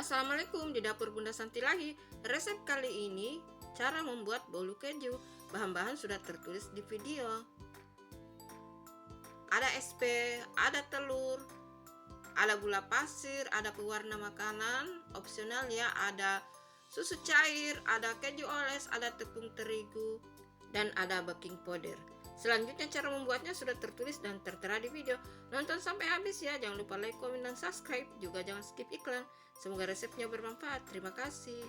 Assalamualaikum, di dapur Bunda Santi lagi. Resep kali ini cara membuat bolu keju. Bahan-bahan sudah tertulis di video. Ada SP, ada telur, ada gula pasir, ada pewarna makanan, opsional ya, ada susu cair, ada keju oles, ada tepung terigu, dan ada baking powder. Selanjutnya cara membuatnya sudah tertulis dan tertera di video. Nonton sampai habis ya, jangan lupa like, komen, dan subscribe. Juga jangan skip iklan. Semoga resepnya bermanfaat. Terima kasih.